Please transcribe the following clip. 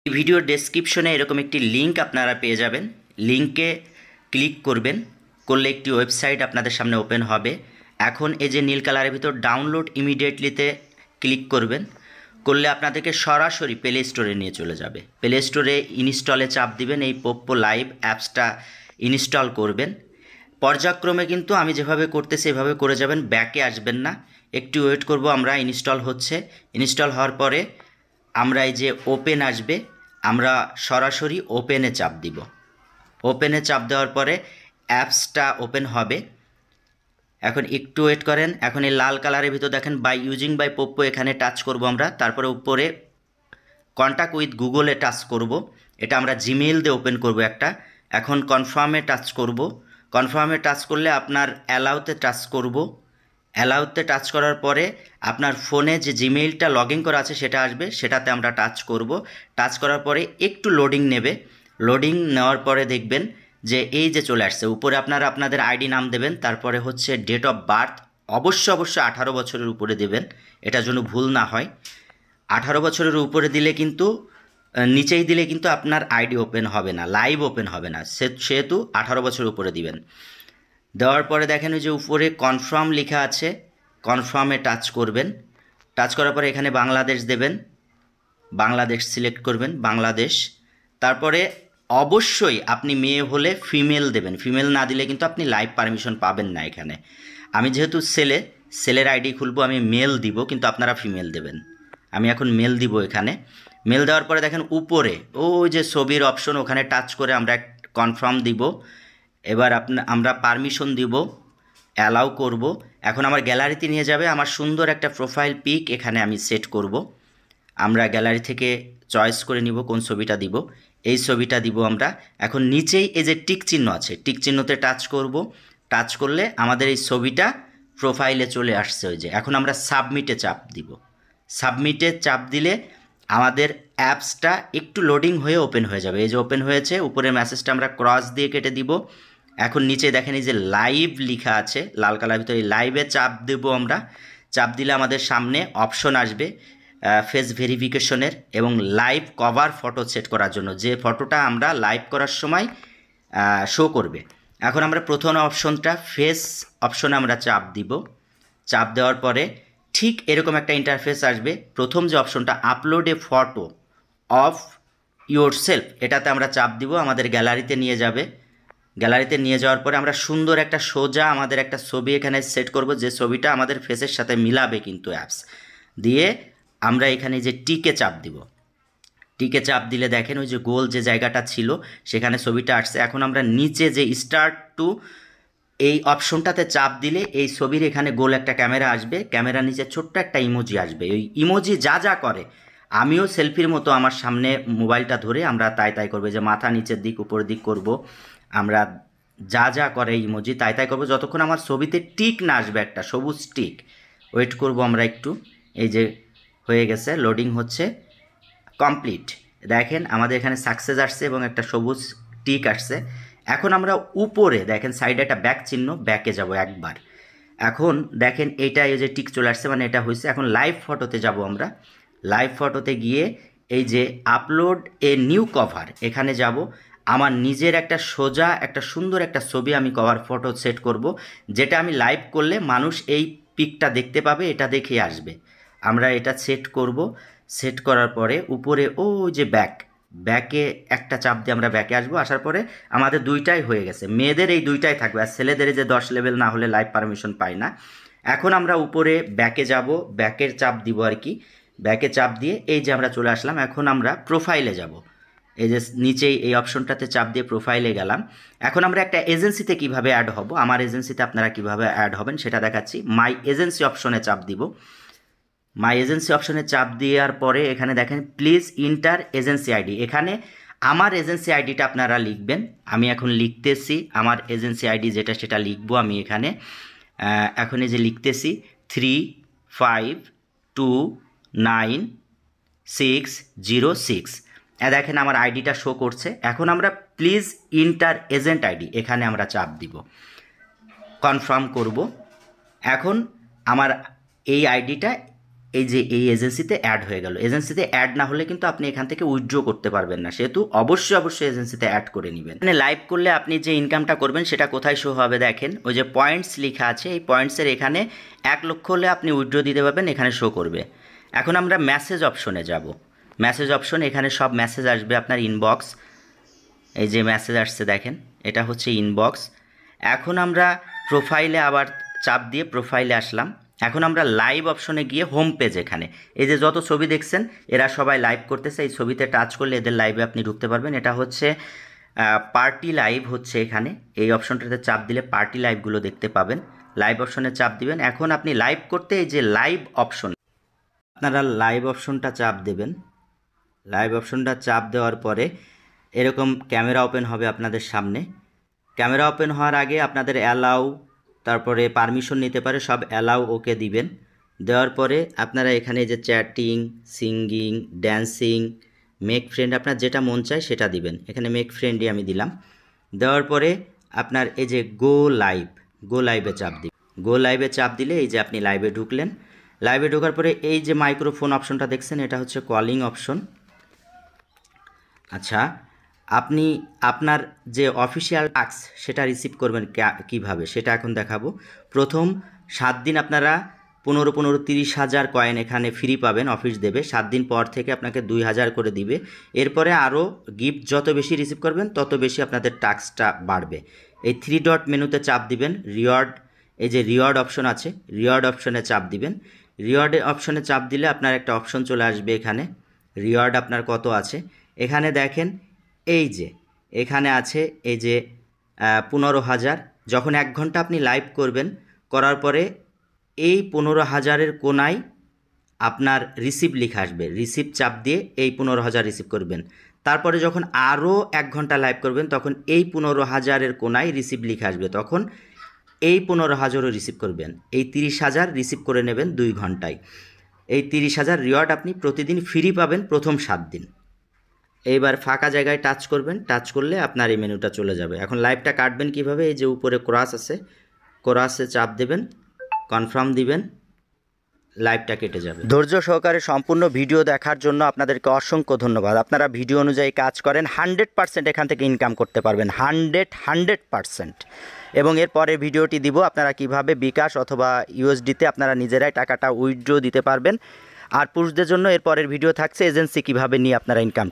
এই ভিডিওর ডেসক্রিপশনে এরকম একটি লিঙ্ক আপনারা পেয়ে যাবেন। লিঙ্কে ক্লিক করবেন, করলে একটি ওয়েবসাইট আপনাদের সামনে ওপেন হবে। এখন এই যে নীল কালারের ভিতর ডাউনলোড ইমিডিয়েটলিতে ক্লিক করবেন, করলে আপনাদেরকে সরাসরি প্লে স্টোরে নিয়ে চলে যাবে। প্লে স্টোরে ইনস্টলে চাপ দিবেন, এই পোপ্পো লাইভ অ্যাপসটা ইনস্টল করবেন। পর্যায়ক্রমে কিন্তু আমি যেভাবে করতেছি এভাবে করে যাবেন, ব্যাকে আসবেন না, একটু ওয়েট করব। আমরা ইনস্টল হচ্ছে, ইনস্টল হওয়ার পরে আমরা এই যে ওপেন আসবে, আমরা সরাসরি ওপেনে চাপ দিব। ওপেনে চাপ দেওয়ার পরে অ্যাপসটা ওপেন হবে। এখন একটু ওয়েট করেন। এখন এই লাল কালারের ভিতর দেখেন বাই ইউজিং বাই পোপ্পো, এখানে টাচ করব আমরা। তারপরে উপরে কন্ট্যাক্ট উইথ গুগলে টাচ করব, এটা আমরা জিমেইল দিয়ে ওপেন করব একটা। এখন কনফার্মে টাচ করব। কনফার্মে টাচ করলে আপনার অ্যালাউতে টাচ করব। অ্যালাউতে টাচ করার পরে আপনার ফোনে যে জিমেইলটা লগ ইন করা আছে সেটা আসবে, সেটাতে আমরা টাচ করব। টাচ করার পরে একটু লোডিং নেবে। লোডিং নেওয়ার পরে দেখবেন যে এই যে চলে আসছে উপরে, আপনারা আপনাদের আইডি নাম দেবেন, তারপরে হচ্ছে ডেট অফ বার্থ অবশ্যই 18 বছরের উপরে দেবেন, এটা যেন ভুল না হয়। 18 বছরের উপরে দিলে কিন্তু নিচেই দিলে কিন্তু আপনার আইডি ওপেন হবে না, লাইভ ওপেন হবে না, সেহেতু 18 বছরের উপরে দিবেন। দেওয়ার পরে দেখেন ওই যে উপরে কনফার্ম লেখা আছে, কনফার্মে টাচ করবেন। টাচ করার পরে এখানে বাংলাদেশ দেবেন, বাংলাদেশ সিলেক্ট করবেন, বাংলাদেশ। তারপরে অবশ্যই আপনি মেয়ে হলে ফিমেল দেবেন, ফিমেল না দিলে কিন্তু আপনি লাইভ পারমিশন পাবেন না এখানে। আমি যেহেতু সেলের আইডি খুলবো, আমি মেল দিব, কিন্তু আপনারা ফিমেল দেবেন। আমি এখন মেল দিব এখানে। মেল দেওয়ার পরে দেখেন উপরে ওই যে ছবির অপশন, ওখানে টাচ করে আমরা কনফার্ম দিব। এবার আমরা পারমিশন দিব, অ্যালাউ করব। এখন আমার গ্যালারিতে নিয়ে যাবে, আমার সুন্দর একটা প্রোফাইল পিক এখানে আমি সেট করব। আমরা গ্যালারি থেকে চয়েস করে নিব কোন ছবিটা দিব, এই ছবিটা দিব আমরা। এখন নিচেই এই যে টিক চিহ্ন আছে, টিক চিহ্নতে টাচ করব। টাচ করলে আমাদের এই ছবিটা প্রোফাইলে চলে আসছে ওই যে। এখন আমরা সাবমিটে চাপ দিব। সাবমিটে চাপ দিলে আমাদের অ্যাপসটা একটু লোডিং হয়ে ওপেন হয়ে যাবে। এই যে ওপেন হয়েছে, উপরের মেসেজটা আমরা ক্রস দিয়ে কেটে দিব। এখন নিচে দেখেন এই যে লাইভ লেখা আছে লাল কালার ভিতরে, এই লাইভে চাপ দেব আমরা। চাপ দিলে আমাদের সামনে অপশন আসবে ফেস ভেরিফিকেশনের এবং লাইভ কভার ফটো সেট করার জন্য, যে ফটোটা আমরা লাইভ করার সময় শো করবে। এখন আমরা প্রথম অপশনটা ফেস অপশনে আমরা চাপ দিব। চাপ দেওয়ার পরে ঠিক এরকম একটা ইন্টারফেস আসবে। প্রথম যে অপশনটা upload A photo of your self, এটাতে আমরা চাপ দিব, আমাদের গ্যালারিতে নিয়ে যাবে। গ্যালারিতে নিয়ে যাওয়ার পরে আমরা সুন্দর একটা সোজা আমাদের একটা ছবি এখানে সেট করব, যে ছবিটা আমাদের ফেসের সাথে মিলাবে কিন্তু অ্যাপস দিয়ে। আমরা এখানে যে টিকে চাপ দিব। টিকে চাপ দিলে দেখেন ওই যে গোল যে জায়গাটা ছিল সেখানে ছবিটা আসছে। এখন আমরা নিচে যে স্টার্ট টু এই অপশনটাতে চাপ দিলে এই ছবির এখানে গোল একটা ক্যামেরা আসবে, ক্যামেরার নিচে ছোট্ট একটা ইমোজি আসবে। ওই ইমোজি যা যা করে, আমিও সেলফির মতো আমার সামনে মোবাইলটা ধরে আমরা তাই করবো, যে মাথা নিচের দিক উপরের দিক করব, আমরা যা যা করে ইমোজি তাই করবো, যতক্ষণ আমার ছবিতে টিক না আসবে, একটা সবুজ টিক। ওয়েট করব আমরা একটু। এই যে হয়ে গেছে, লোডিং হচ্ছে, কমপ্লিট। দেখেন আমাদের এখানে সাকসেস আসছে এবং একটা সবুজ টিক আসছে। এখন আমরা উপরে দেখেন সাইডে একটা ব্যাক চিহ্ন, ব্যাকে যাব একবার। এখন দেখেন এইটা এই যে টিক চলে আসছে, মানে এটা হয়েছে। এখন লাইভ ফটোতে যাব আমরা। লাইভ ফটোতে গিয়ে এই যে আপলোড এ নিউ কভার, এখানে যাব। আমার নিজের একটা সোজা একটা সুন্দর একটা ছবি আমি কভার ফটো সেট করব, যেটা আমি লাইভ করলে মানুষ এই পিকটা দেখতে পাবে, এটা দেখে আসবে। আমরা এটা সেট করব। সেট করার পরে উপরে ও যে ব্যাকে একটা চাপ দিয়ে আমরা ব্যাকে আসবো। আসার পরে আমাদের দুইটাই হয়ে গেছে, মেয়েদের এই দুইটাই থাকবে, আর ছেলেদের যে 10 লেভেল না হলে লাইভ পারমিশন পায় না। এখন আমরা উপরে ব্যাকে যাব, ব্যাকের চাপ দিব আর কি। ব্যাকে চাপ দিয়ে এই যে আমরা চলে আসলাম। এখন আমরা প্রোফাইলে যাব, এই যে নিচেই এই অপশনটাতে চাপ দিয়ে প্রোফাইলে গেলাম। এখন আমরা একটা এজেন্সিতে কিভাবে অ্যাড হব, আমার এজেন্সিতে আপনারা কিভাবে অ্যাড হবেন সেটা দেখাচ্ছি। মাই এজেন্সি অপশনে চাপ দিব। মাই এজেন্সি অপশনে চাপ দেওয়ার পরে এখানে দেখেন প্লিজ ইন্টার এজেন্সি আইডি, এখানে আমার এজেন্সি আইডিটা আপনারা লিখবেন। আমি এখন লিখতেছি আমার এজেন্সি আইডি যেটা সেটা লিখবো আমি এখানে। এখন এই যে লিখতেছি 35290606। দেখেন আমার আইডিটা শো করছে। এখন আমরা প্লিজ ইন্টার এজেন্ট আইডি, এখানে আমরা চাপ দিব, কনফার্ম করব। এখন আমার এই আইডিটা এই যে এই এজেন্সিতে অ্যাড হয়ে গেল। এজেন্সিতে অ্যাড না হলে কিন্তু আপনি এখান থেকে উইথড্র করতে পারবেন না, সেহেতু অবশ্যই এজেন্সিতে অ্যাড করে নেবেন। মানে লাইভ করলে আপনি যে ইনকামটা করবেন সেটা কোথায় শো হবে দেখেন, ওই যে পয়েন্টস লেখা আছে, এই পয়েন্টসের এখানে 1 লক্ষ হলে আপনি উইথড্র দিতে পারবেন, এখানে শো করবে। এখন আমরা মেসেজ অপশনে যাব। মেসেজ অপশন, এখানে সব মেসেজ আসবে আপনার ইনবক্স। এই যে মেসেজ আসছে দেখেন, এটা হচ্ছে ইনবক্স। এখন আমরা প্রোফাইলে আবার চাপ দিয়ে প্রোফাইলে আসলাম। এখন আমরা লাইভ অপশনে গিয়ে হোম পেজ, এখানে এই যে যত ছবি দেখছেন এরা সবাই লাইভ করতেছে, এই ছবিতে টাচ করলে এদের লাইভে আপনি ঢুকতে পারবেন। এটা হচ্ছে পার্টি লাইভ হচ্ছে, এখানে এই অপশনটাতে চাপ দিলে পার্টি লাইভগুলো দেখতে পাবেন। লাইভ অপশনে চাপ দিবেন। এখন আপনি লাইভ করতে এই যে লাইভ অপশন, আপনারা লাইভ অপশনটা চাপ দেবেন। লাইভ অপশনটা চাপ দেওয়ার পরে এরকম ক্যামেরা ওপেন হবে আপনাদের সামনে। ক্যামেরা ওপেন হওয়ার আগে আপনাদের অ্যালাউ, তারপরে পারমিশন নিতে পারে, সব অ্যালাউ ওকে দিবেন। দেওয়ার পরে আপনারা এখানে যে chatting, singing, dancing, make friend, আপনার যেটা মন চায় সেটা দিবেন। এখানে মেক ফ্রেন্ডই আমি দিলাম। দেওয়ার পরে আপনার এই যে গো লাইভে চাপ দিবেন। গো লাইভে চাপ দিলে এই যে আপনি লাইভে ঢুকলেন। লাইভে ঢোকার পরে এই যে মাইক্রোফোন অপশনটা দেখছেন, এটা হচ্ছে কলিং অপশন। আচ্ছা, আপনি আপনার যে অফিসিয়াল টাস্ক সেটা রিসিভ করবেন কিভাবে সেটা এখন দেখাবো। প্রথম 7 দিন আপনারা 15 30,000 কয়েন এখানে ফ্রি পাবেন, অফিস দেবে। 7 দিন পর থেকে আপনাকে 2,000 করে দিবে। এরপরে আরও গিফট যত বেশি রিসিভ করবেন তত বেশি আপনাদের টাস্কটা বাড়বে। এই 3 ডট মেনুতে চাপ দিবেন, রিওয়ার্ড, এই যে রিওয়ার্ড অপশন আছে, রিওয়ার্ড অপশনে চাপ দিবেন। রিওয়ার্ড অপশনে চাপ দিলে আপনার একটা অপশন চলে আসবে, এখানে রিওয়ার্ড আপনার কত আছে। এখানে দেখেন এই যে এখানে আছে এই যে 15,000। যখন 1 ঘন্টা আপনি লাইভ করবেন, করার পরে এই 15,000-এর কোনায় আপনার রিসিভ লেখা আসবে। রিসিভ চাপ দিয়ে এই 15,000 রিসিভ করবেন। তারপরে যখন আরও 1 ঘন্টা লাইভ করবেন তখন এই 15,000-এর কোনায় রিসিভ লেখা আসবে, তখন এই 15,000-ও রিসিভ করবেন। এই 30,000 রিসিভ করে নেবেন 2 ঘন্টায়। এই 30,000 রিওয়ার্ড আপনি প্রতিদিন ফ্রি পাবেন প্রথম 7 দিন। এইবার ফাঁকা জায়গায় টাচ করবেন, টাচ করলে আপনার এই মেনুটা চলে যাবে। এখন লাইভটা কাটবেন কিভাবে, এই যে উপরে ক্রস আছে, ক্রসে চাপ দেবেন, কনফার্ম দিবেন, লাইভটা কেটে যাবে। ধৈর্য সহকারে সম্পূর্ণ ভিডিও দেখার জন্য আপনাদেরকে অসংখ্য ধন্যবাদ। আপনারা ভিডিও অনুযায়ী কাজ করেন, 100% এখান থেকে ইনকাম করতে পারবেন, 100%। এবং এর পরে ভিডিওটি দিব আপনারা কিভাবে বিকাশ অথবা ইউএসডিতে আপনারা নিজেরাই টাকাটা উইথড্র দিতে পারবেন। আর পুরুষদের জন্য এর পরের ভিডিও থাকছে এজেন্সি কিভাবে নিয়ে আপনারা ইনকাম